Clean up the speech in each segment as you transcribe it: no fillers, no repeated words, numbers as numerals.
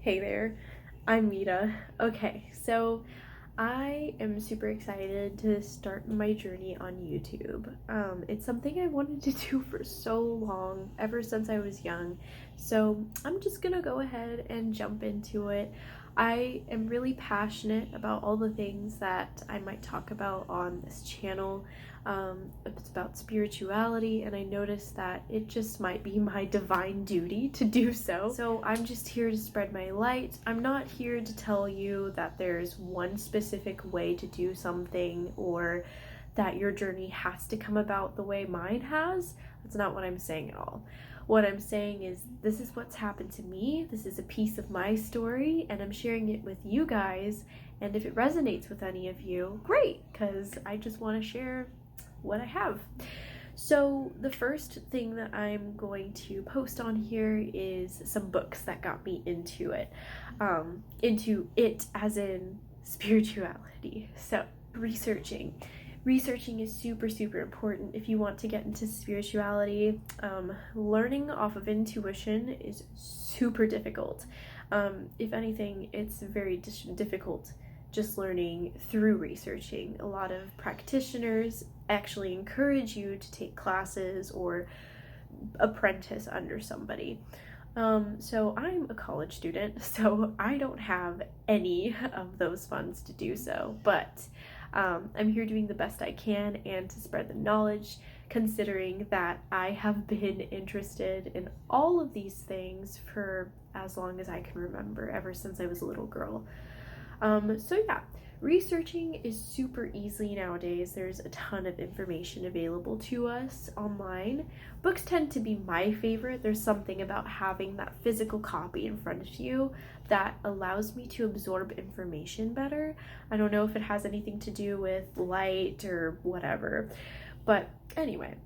Hey there, I'm Mita. Okay, so I am super excited to start my journey on YouTube. It's something I wanted to do for so long, ever since I was young. So I'm just gonna go ahead and jump into it. I am really passionate about all the things that I might talk about on this channel. It's about spirituality, and I noticed that it just might be my divine duty to do so. So I'm just here to spread my light. I'm not here to tell you that there's one specific way to do something or that your journey has to come about the way mine has. That's not what I'm saying at all. What I'm saying is this is what's happened to me. This is a piece of my story, and I'm sharing it with you guys. And if it resonates with any of you, great, because I just want to share what I have. So the first thing that I'm going to post on here is some books that got me into it as in spirituality. So researching is super important if you want to get into spirituality. Learning off of intuition is super difficult. If anything, it's very difficult just learning through researching. A lot of practitioners actually encourage you to take classes or apprentice under somebody. So I'm a college student, so I don't have any of those funds to do so, but I'm here doing the best I can and to spread the knowledge, considering that I have been interested in all of these things for as long as I can remember, ever since I was a little girl. So yeah, researching is super easy nowadays. There's a ton of information available to us online. Books tend to be my favorite. There's something about having that physical copy in front of you that allows me to absorb information better. I don't know if it has anything to do with light or whatever, but anyway.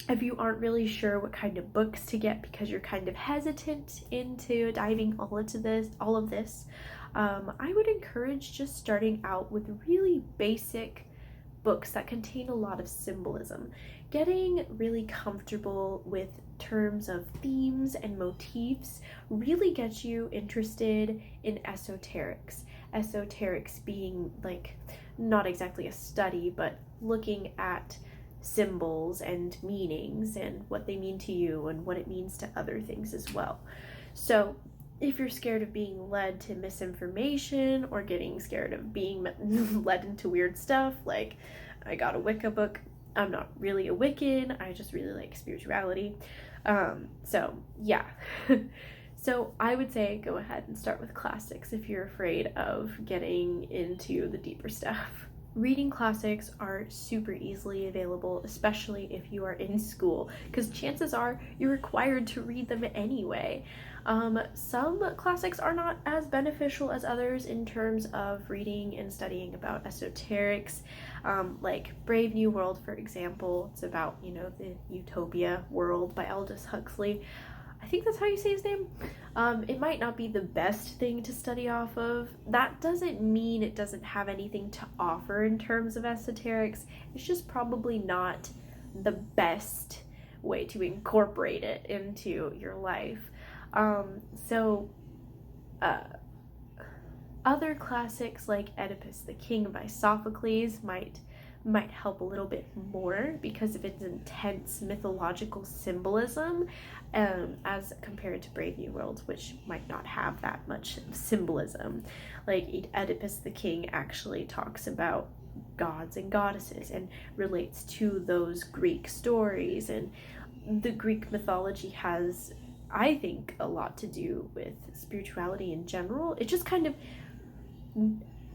If you aren't really sure what kind of books to get because you're kind of hesitant into diving all of this, I would encourage just starting out with really basic books that contain a lot of symbolism. Getting really comfortable with terms of themes and motifs really gets you interested in esoterics. Esoterics being like not exactly a study, but looking at symbols and meanings and what they mean to you and what it means to other things as well. So if you're scared of being led to misinformation or getting scared of being led into weird stuff, like I got a Wicca book. I'm not really a Wiccan, I just really like spirituality. So yeah. So I would say go ahead and start with classics if you're afraid of getting into the deeper stuff. Reading classics are super easily available, especially if you are in school, because chances are you're required to read them anyway. Some classics are not as beneficial as others in terms of reading and studying about esoterics, like Brave New World, for example. It's about, the utopia world by Aldous Huxley. I think that's how you say his name. It might not be the best thing to study off of. That doesn't mean it doesn't have anything to offer in terms of esoterics. It's just probably not the best way to incorporate it into your life. Other classics like Oedipus the King by Sophocles might help a little bit more because of its intense mythological symbolism, as compared to Brave New World, which might not have that much symbolism. Like Oedipus the King actually talks about gods and goddesses and relates to those Greek stories, and the Greek mythology has, I think, a lot to do with spirituality in general. It just kind of,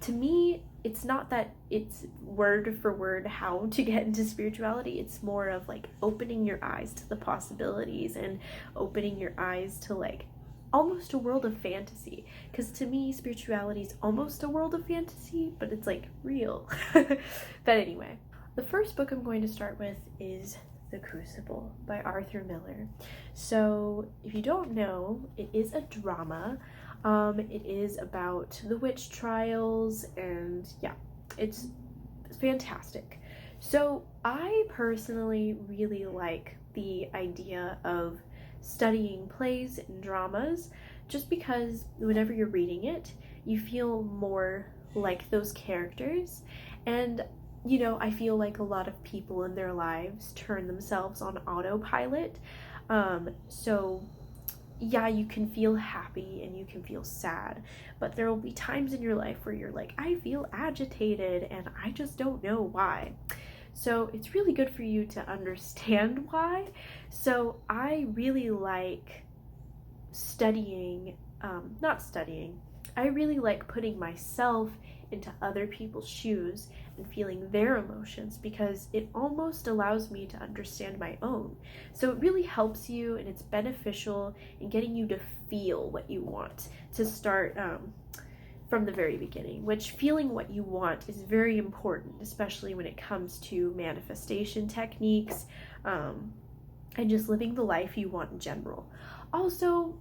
to me, it's not that it's word for word how to get into spirituality. It's more of like opening your eyes to the possibilities and opening your eyes to like almost a world of fantasy. Because to me, spirituality is almost a world of fantasy, but it's like real. But anyway, the first book I'm going to start with is The Crucible by Arthur Miller. So if you don't know, it is a drama. It is about the witch trials, and yeah, it's fantastic. So I personally really like the idea of studying plays and dramas just because whenever you're reading it, you feel more like those characters. And you know, I feel like a lot of people in their lives turn themselves on autopilot. So yeah, you can feel happy and you can feel sad, but there will be times in your life where you're like, I feel agitated and I just don't know why. So it's really good for you to understand why. So I really like I really like putting myself into other people's shoes and feeling their emotions, because it almost allows me to understand my own. So it really helps you, and it's beneficial in getting you to feel what you want, to start from the very beginning, which feeling what you want is very important, especially when it comes to manifestation techniques, and just living the life you want in general. Also,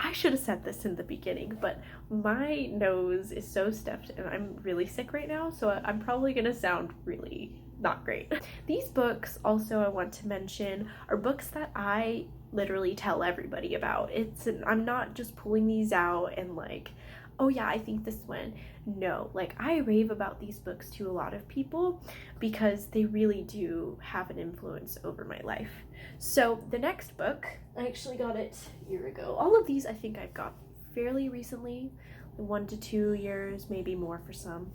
I should have said this in the beginning, but my nose is so stuffed and I'm really sick right now, so I'm probably gonna sound really not great. These books, also, I want to mention, are books that I literally tell everybody about. I'm not just pulling these out and like, oh yeah, I think this one. No, like I rave about these books to a lot of people because they really do have an influence over my life. So the next book, I actually got it a year ago. All of these I think I've got fairly recently, 1 to 2 years, maybe more for some.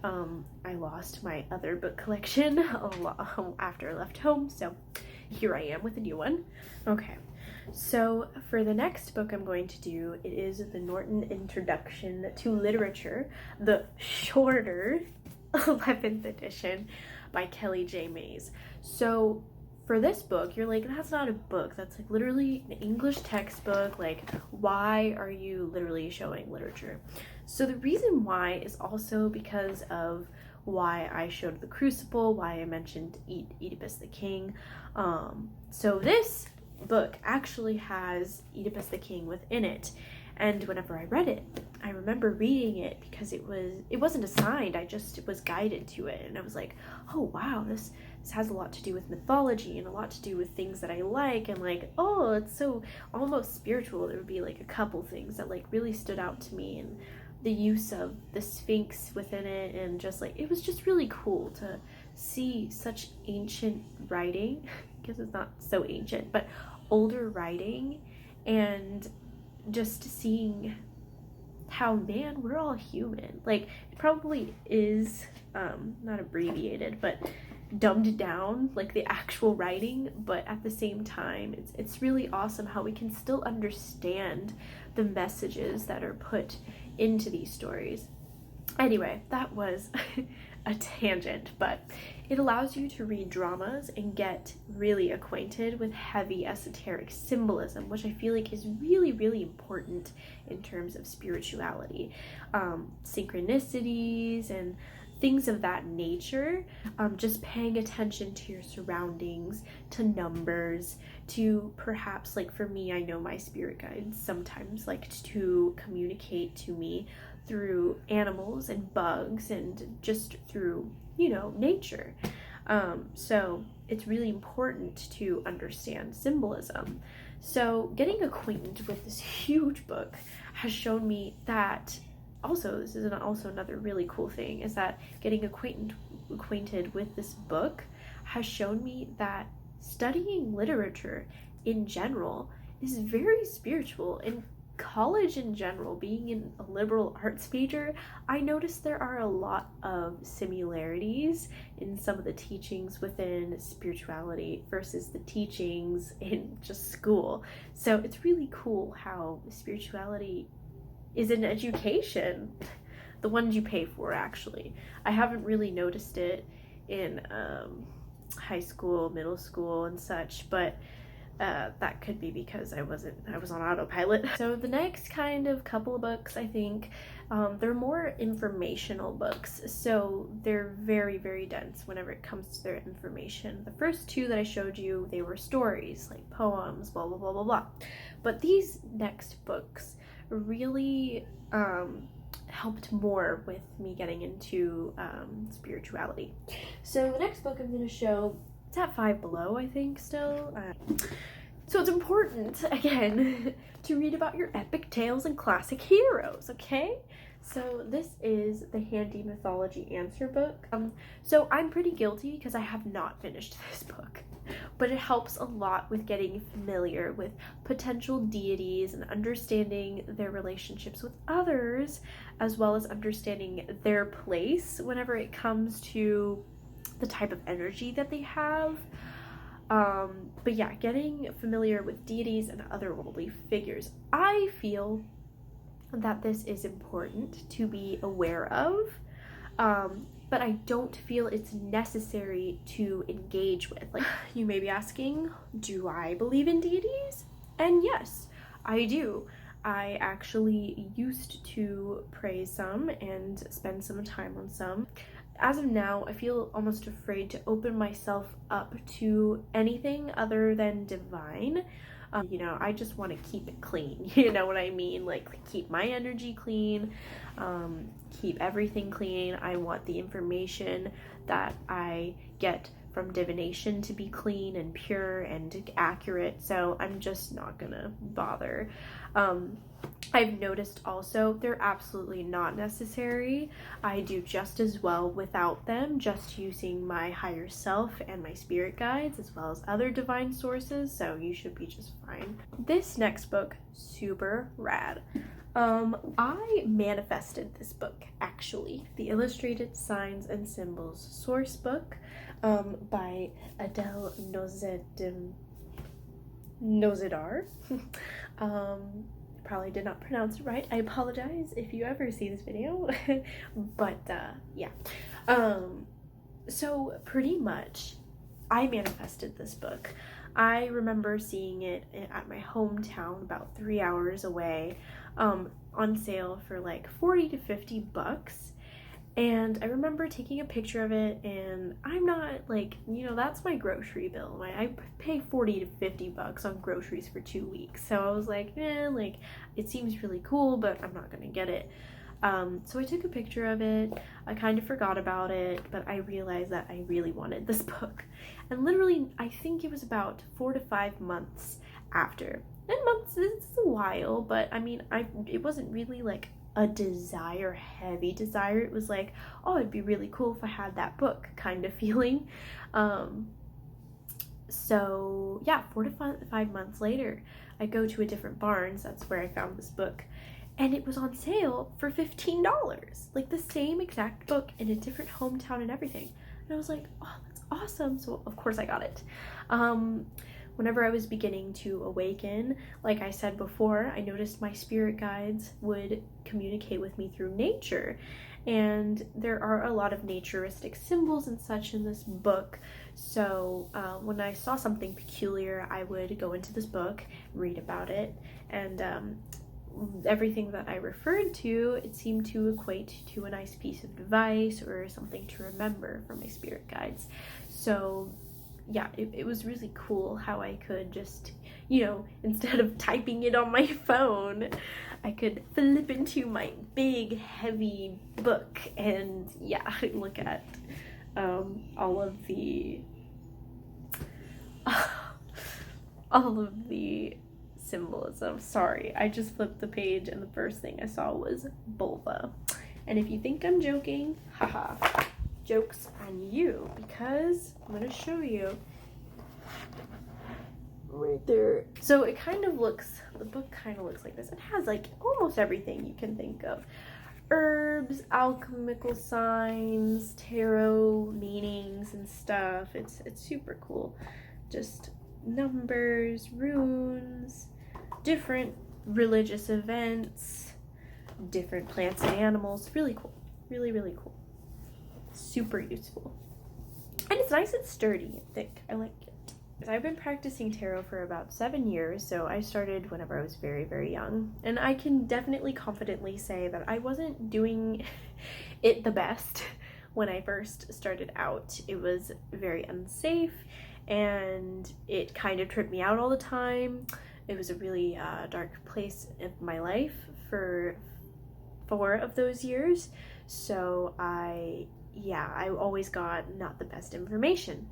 I lost my other book collection after I left home, so here I am with a new one. Okay, so for the next book I'm going to do, it is the Norton Introduction to Literature, the shorter 11th edition by Kelly J. Mays. So for this book, you're like, that's not a book, that's like literally an English textbook, like why are you literally showing literature? So the reason why is also because of why I showed The Crucible, why I mentioned Oedipus the King. So this book actually has Oedipus the King within it, and whenever I read it, I remember reading it because it wasn't assigned, I just was guided to it, and I was like, oh wow, this has a lot to do with mythology and a lot to do with things that I like, and like, oh, it's so almost spiritual. There would be like a couple things that like really stood out to me, and the use of the Sphinx within it, and just like, it was just really cool to see such ancient writing. I guess it's not so ancient, but older writing, and just seeing how, man, we're all human. Like, it probably is not abbreviated, but dumbed down, like the actual writing, but at the same time, it's really awesome how we can still understand the messages that are put into these stories. Anyway, that was a tangent, but it allows you to read dramas and get really acquainted with heavy esoteric symbolism, which I feel like is really, really important in terms of spirituality. Synchronicities and things of that nature, just paying attention to your surroundings, to numbers, to perhaps, like for me, I know my spirit guides sometimes like to communicate to me through animals and bugs and just through, you know, nature. So it's really important to understand symbolism. So getting acquainted with this huge book has shown me that also, this is also another really cool thing, is that getting acquainted with this book has shown me that studying literature in general is very spiritual. In college in general, being in a liberal arts major, I noticed there are a lot of similarities in some of the teachings within spirituality versus the teachings in just school. So it's really cool how spirituality is an education, the ones you pay for, actually. I haven't really noticed it in high school, middle school, and such, but that could be because I was on autopilot. So the next kind of couple of books, I think, they're more informational books, so they're very, very dense whenever it comes to their information. The first two that I showed you, they were stories, like poems, blah, blah, blah, blah, blah. But these next books really helped more with me getting into spirituality. So the next book I'm going to show, it's at 5 Below, I think, still. So it's important, again, to read about your epic tales and classic heroes, okay? So this is the Handy Mythology Answer book. So I'm pretty guilty because I have not finished this book, but it helps a lot with getting familiar with potential deities and understanding their relationships with others, as well as understanding their place whenever it comes to the type of energy that they have. But yeah, getting familiar with deities and otherworldly figures. I feel that this is important to be aware of, but I don't feel it's necessary to engage with. Like, you may be asking, do I believe in deities? And yes, I do. I actually used to praise some and spend some time on some. As of now, I feel almost afraid to open myself up to anything other than divine. I just want to keep it clean, you know what I mean? Like, keep my energy clean, keep everything clean. I want the information that I get from divination to be clean and pure and accurate, so I'm just not gonna bother. I've noticed also they're absolutely not necessary. I do just as well without them, just using my higher self and my spirit guides as well as other divine sources, so you should be just fine. This next book, super rad. I manifested this book, actually. The Illustrated Signs and Symbols Source Book by Adele Nozidar. Probably did not pronounce it right. I apologize if you ever see this video. But yeah. So pretty much I manifested this book. I remember seeing it at my hometown about 3 hours away, on sale for like 40 to 50 bucks. And I remember taking a picture of it, and I'm not like, that's my grocery bill. I pay 40 to 50 bucks on groceries for 2 weeks. So I was like, it seems really cool, but I'm not gonna get it. So I took a picture of it. I kind of forgot about it, but I realized that I really wanted this book. And literally, I think it was about 4 to 5 months after. And months is a while, but I mean, it wasn't really like a heavy desire. It was like, oh, it'd be really cool if I had that book kind of feeling. So yeah, 4 to 5 months later, I go to a different Barnes. That's where I found this book. And it was on sale for $15. Like the same exact book in a different hometown and everything. And I was like, oh, that's awesome. So of course I got it. Whenever I was beginning to awaken, like I said before, I noticed my spirit guides would communicate with me through nature. And there are a lot of naturistic symbols and such in this book. So when I saw something peculiar, I would go into this book, read about it, and everything that I referred to, it seemed to equate to a nice piece of advice or something to remember from my spirit guides. So yeah, it was really cool how I could just, instead of typing it on my phone, I could flip into my big heavy book and yeah, look at all of the symbolism. Sorry, I just flipped the page and the first thing I saw was vulva. And if you think I'm joking, haha, joke's on you, because I'm gonna show you right there. So the book kind of looks like this. It has like almost everything you can think of. Herbs, alchemical signs, tarot meanings and stuff. It's super cool. Just numbers, runes, different religious events, different plants and animals. Really cool. Really, really cool. Super useful. And it's nice and sturdy and thick. I like it. I've been practicing tarot for about 7 years, so I started whenever I was very, very young. And I can definitely confidently say that I wasn't doing it the best when I first started out. It was very unsafe, and it kind of tripped me out all the time. It was a really dark place in my life for 4 of those years. So I always got not the best information.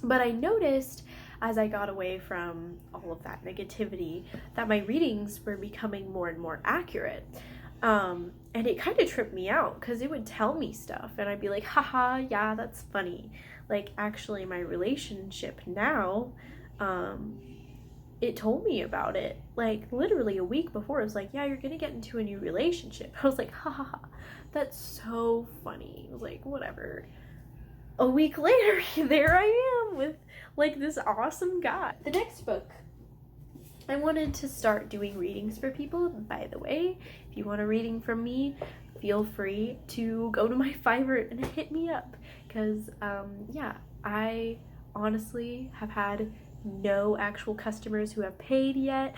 But I noticed as I got away from all of that negativity, that my readings were becoming more and more accurate. And it kind of tripped me out because it would tell me stuff and I'd be like, haha, yeah, that's funny. Like, actually, my relationship now, it told me about it. Like, literally a week before, it was like, yeah, you're gonna get into a new relationship. I was like, ha ha ha, that's so funny. I was like, whatever. A week later, there I am with, like, this awesome guy. The next book, I wanted to start doing readings for people. By the way, if you want a reading from me, feel free to go to my Fiverr and hit me up. Because, yeah, I honestly have had no actual customers who have paid yet.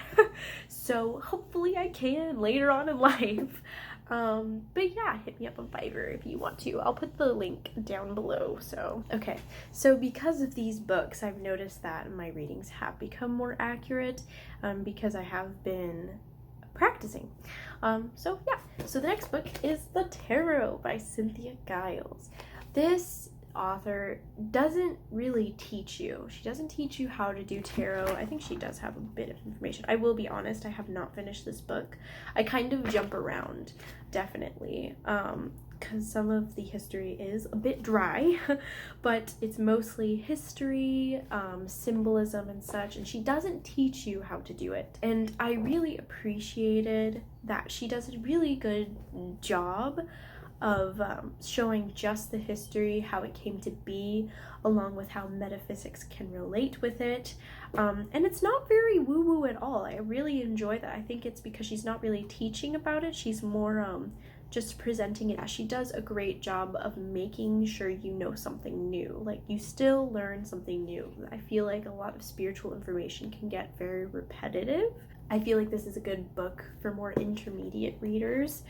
So hopefully I can later on in life. But yeah, hit me up on Fiverr if you want to. I'll put the link down below. So, okay. So because of these books, I've noticed that my readings have become more accurate, because I have been practicing. So yeah. So the next book is The Tarot by Cynthia Giles. This author doesn't really teach you. She doesn't teach you how to do tarot. I think she does have a bit of information. I will be honest, I have not finished this book. I kind of jump around, definitely, because some of the history is a bit dry, but it's mostly history, symbolism and such, and she doesn't teach you how to do it. And I really appreciated that she does a really good job of showing just the history, how it came to be, along with how metaphysics can relate with it. And it's not very woo-woo at all. I really enjoy that. I think it's because she's not really teaching about it. She's more just presenting it. She does a great job of making sure you know something new. Like, you still learn something new. I feel like a lot of spiritual information can get very repetitive. I feel like this is a good book for more intermediate readers.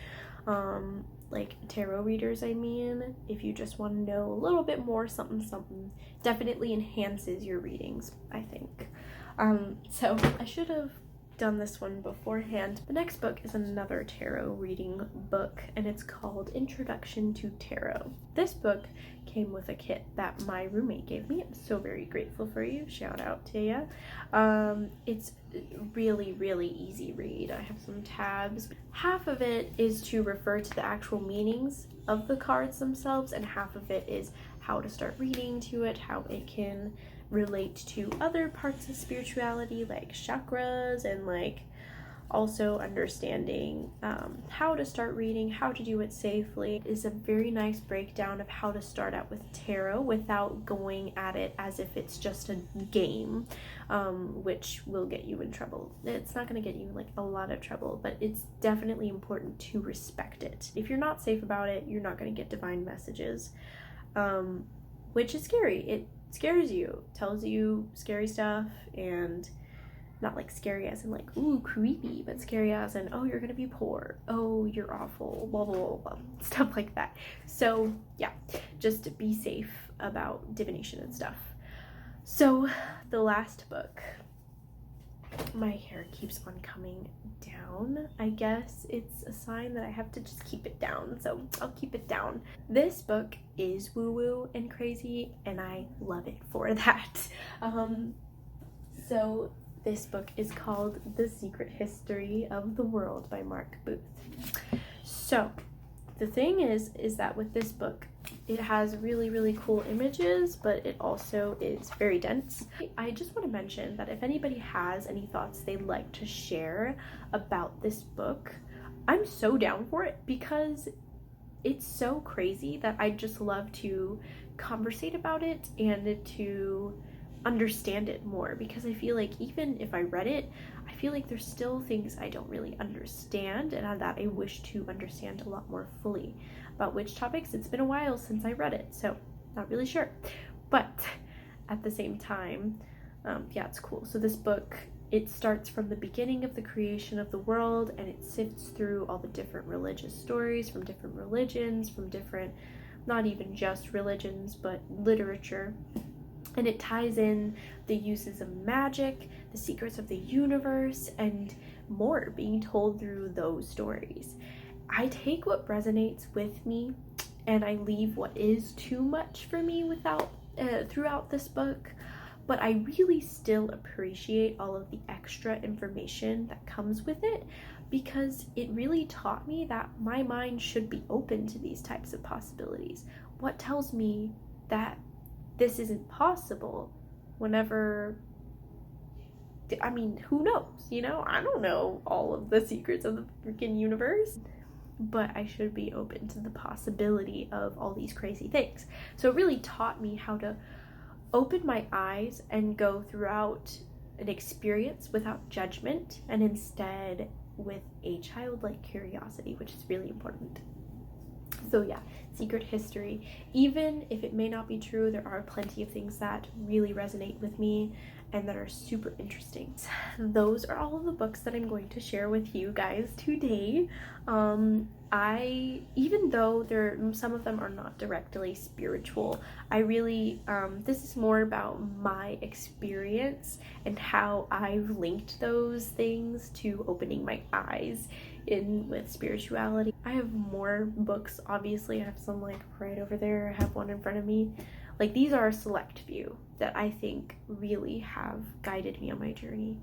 Like tarot readers, I mean, if you just want to know a little bit more something, definitely enhances your readings, I think. So I should have done this one beforehand. The next book is another tarot reading book, and it's called Introduction to Tarot. This book came with a kit that my roommate gave me. I'm so very grateful for you. Shout out to you. It's really easy read. I have some tabs. Half of it is to refer to the actual meanings of the cards themselves, and half of it is how to start reading to it, how it can relate to other parts of spirituality like chakras, and like also understanding how to start reading, how to do it safely. It is a very nice breakdown of how to start out with tarot without going at it as if it's just a game, which will get you in trouble. It's not going to get you like a lot of trouble, but it's definitely important to respect it. If you're not safe about it, you're not going to get divine messages, which is scary. It scares you, tells you scary stuff, and not like scary as in like, ooh, creepy, but scary as in, oh, you're gonna be poor, oh, you're awful, blah, blah, blah, blah, stuff like that. So yeah, just be safe about divination and stuff. So the last book, my hair keeps on coming down. I guess it's a sign that I have to just keep it down, so I'll keep it down. This book is woo-woo and crazy, and I love it for that. So this book is called The Secret History of the World by Mark Booth. So the thing is that with this book, it has really cool images, but it also is very dense. I just want to mention that if anybody has any thoughts they'd like to share about this book, I'm so down for it, because it's so crazy that I just love to conversate about it and to understand it more, because I feel like even if I read it, I feel like there's still things I don't really understand and that I wish to understand a lot more fully. About which topics, it's been a while since I read it, so not really sure. But at the same time, yeah, it's cool. So this book, it starts from the beginning of the creation of the world, and it sifts through all the different religious stories from different religions, from different, not even just religions, but literature. And it ties in the uses of magic, the secrets of the universe, and more being told through those stories. I take what resonates with me, and I leave what is too much for me throughout this book. but I really still appreciate all of the extra information that comes with it, because it really taught me that my mind should be open to these types of possibilities. What tells me that this isn't possible whenever, I mean, who knows, you know? I don't know all of the secrets of the freaking universe, but I should be open to the possibility of all these crazy things. So it really taught me how to open my eyes and go throughout an experience without judgment, and instead with a childlike curiosity, which is really important. So yeah, secret history. Even if it may not be true, there are plenty of things that really resonate with me and that are super interesting. Those are all of the books that I'm going to share with you guys today. Even though some of them are not directly spiritual, I really, this is more about my experience and how I've linked those things to opening my eyes in with spirituality. I have more books, obviously. I have some like right over there. I have one in front of me. Like, these are a select few that I think really have guided me on my journey.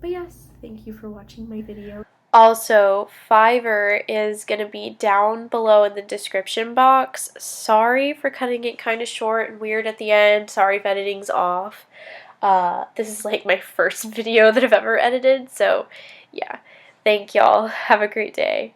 But yes, thank you for watching my video. Also, Fiverr is going to be down below in the description box. Sorry for cutting it kind of short and weird at the end. Sorry if editing's off. This is like my first video that I've ever edited, so yeah. Thank y'all. Have a great day.